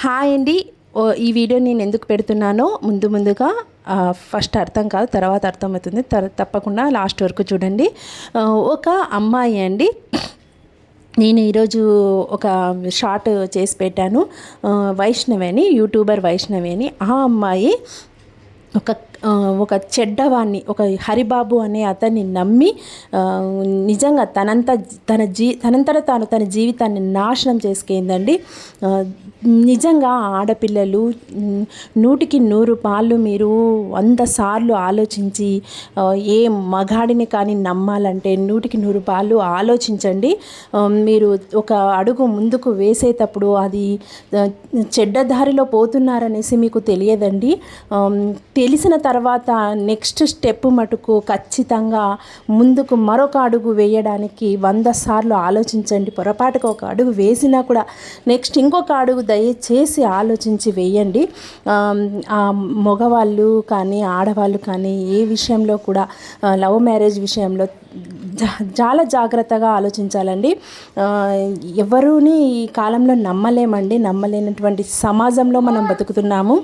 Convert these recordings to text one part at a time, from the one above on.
Hi అండి. ఈ video నేను ఎందుకు పెడుతున్నానో ముందుగా ఫస్ట్ అర్థం కాదు, తర్వాత అర్థమవుతుంది. తప్పకుండా లాస్ట్ వరకు చూడండి. ఒక అమ్మాయి అండి, నేను ఈరోజు ఒక షార్ట్ చేసి పెట్టాను. వైష్ణవి అని, యూట్యూబర్ వైష్ణవి అని. ఆ అమ్మాయి ఒక చెడ్డవాణ్ణి, ఒక హరిబాబు అనే అతన్ని నమ్మి నిజంగా తనంతట తాను తన జీవితాన్ని నాశనం చేసుకుందండి. నిజంగా ఆడపిల్లలు 100కి 100 పాళ్ళు మీరు 100 సార్లు ఆలోచించి ఏ మగాడిని కానీ నమ్మాలంటే 100కి 100 పాళ్ళు ఆలోచించండి. మీరు ఒక అడుగు ముందుకు వేసేటప్పుడు అది చెడ్డ దారిలో పోతున్నారనేసి మీకు తెలియదండి. తెలిసిన తర్వాత నెక్స్ట్ స్టెప్ మటుకు ఖచ్చితంగా ముందుకు మరొక అడుగు వేయడానికి 100 సార్లు ఆలోచించండి. పొరపాటుగా ఒక అడుగు వేసినా కూడా నెక్స్ట్ ఇంకొక అడుగు దయచేసి ఆలోచించి వేయండి. మగవాళ్ళు కానీ ఆడవాళ్ళు కానీ ఏ విషయంలో కూడా లవ్ మ్యారేజ్ విషయంలో చాలా జాగ్రత్తగా ఆలోచించాలండి. ఎవరుని ఈ కాలంలో నమ్మలేమండి. నమ్మలేనటువంటి సమాజంలో మనం బతుకుతున్నాము.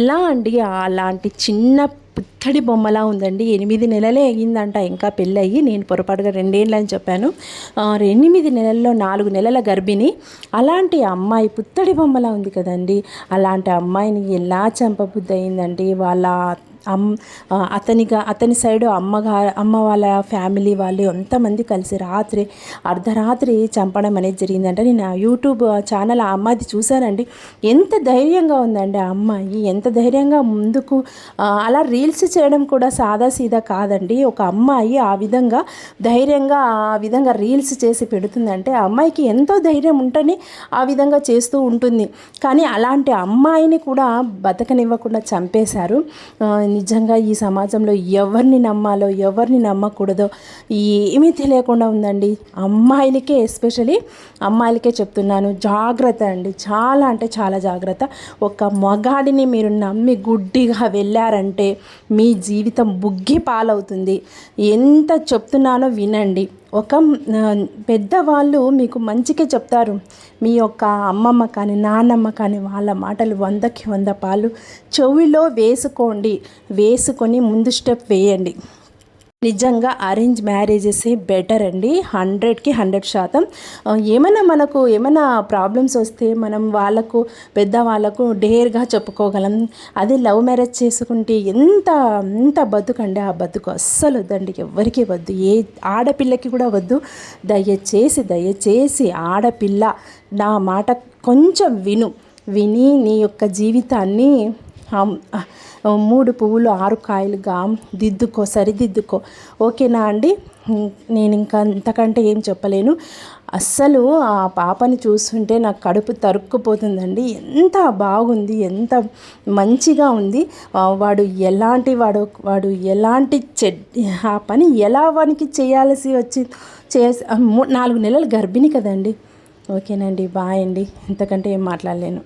ఎలా అండి, అలాంటి చిన్న పుత్తడి బొమ్మలా ఉందండి. 8 నెలలే అయ్యిందంట ఇంకా పెళ్ళయి. నేను పొరపాటుగా 2 ఏళ్ళు అని చెప్పాను. 8 నెలల్లో 4 నెలల గర్భిణి. అలాంటి అమ్మాయి పుత్తడి బొమ్మలా ఉంది కదండి. అలాంటి అమ్మాయిని ఎలా చంపబుద్ధి అయిందండి. వాళ్ళ అతని సైడు అమ్మ వాళ్ళ ఫ్యామిలీ వాళ్ళు ఎంతమంది కలిసి అర్ధరాత్రి చంపడం అనేది జరిగిందంటే నేను ఆ యూట్యూబ్ ఛానల్ ఆ అమ్మాయిది చూశానండి. ఎంత ధైర్యంగా ఉందండి ఆ అమ్మాయి, ఎంత ధైర్యంగా ముందుకు అలా రీల్స్ చేయడం కూడా సాదాసీదా కాదండి. ఒక అమ్మాయి ఆ విధంగా ధైర్యంగా రీల్స్ చేసి పెడుతుందంటే ఆ అమ్మాయికి ఎంతో ధైర్యం ఉంటేనే ఆ విధంగా చేస్తూ ఉంటుంది. కానీ అలాంటి అమ్మాయిని కూడా బతకనివ్వకుండా చంపేశారు. నిజంగా ఈ సమాజంలో ఎవరిని నమ్మాలో ఎవరిని నమ్మకూడదో ఏమీ తెలియకుండా ఉందండి. అమ్మాయిలకే, ఎస్పెషలీ అమ్మాయిలకే చెప్తున్నాను, జాగ్రత్త అండి. చాలా అంటే చాలా జాగ్రత్త. ఒక మగాడిని మీరు నమ్మి గుడ్డిగా వెళ్ళారంటే మీ జీవితం బుగ్గి పాలవుతుంది. ఎంత చెప్తున్నానో వినండి. ఒక పెద్దవాళ్ళు మీకు మంచిగా చెప్తారు. మీ యొక్క అమ్మమ్మ కానీ నాన్నమ్మ కానీ వాళ్ళ మాటలు 100కి 100 పాలు చెవిలో వేసుకొని ముందు స్టెప్ వేయండి. నిజంగా అరేంజ్ మ్యారేజెసే బెటర్ అండి. 100కి 100%. ఏమైనా ప్రాబ్లమ్స్ వస్తే మనం పెద్దవాళ్ళకు డేర్గా చెప్పుకోగలం. అదే లవ్ మ్యారేజ్ చేసుకుంటే ఎంత బతుకండి. ఆ బతుకు అస్సలు వద్దండి, ఎవరికి వద్దు, ఏ ఆడపిల్లకి కూడా వద్దు. దయచేసి ఆడపిల్ల నా మాట కొంచెం విని నీ యొక్క జీవితాన్ని 3 పువ్వులు 6 కాయలుగా సరిదిద్దుకో. ఓకేనా అండి? నేను ఇంకా అంతకంటే ఏం చెప్పలేను. అస్సలు ఆ పాపని చూస్తుంటే నాకు కడుపు తరుక్కుపోతుందండి. ఎంత బాగుంది, ఎంత మంచిగా ఉంది. వాడు ఎలాంటి ఆ పని ఎలా వానికి చేయాల్సి వచ్చి 4 నెలల గర్భిణి కదండి. ఓకేనండి, బాయ్ అండి. ఇంతకంటే ఏం మాట్లాడలేను.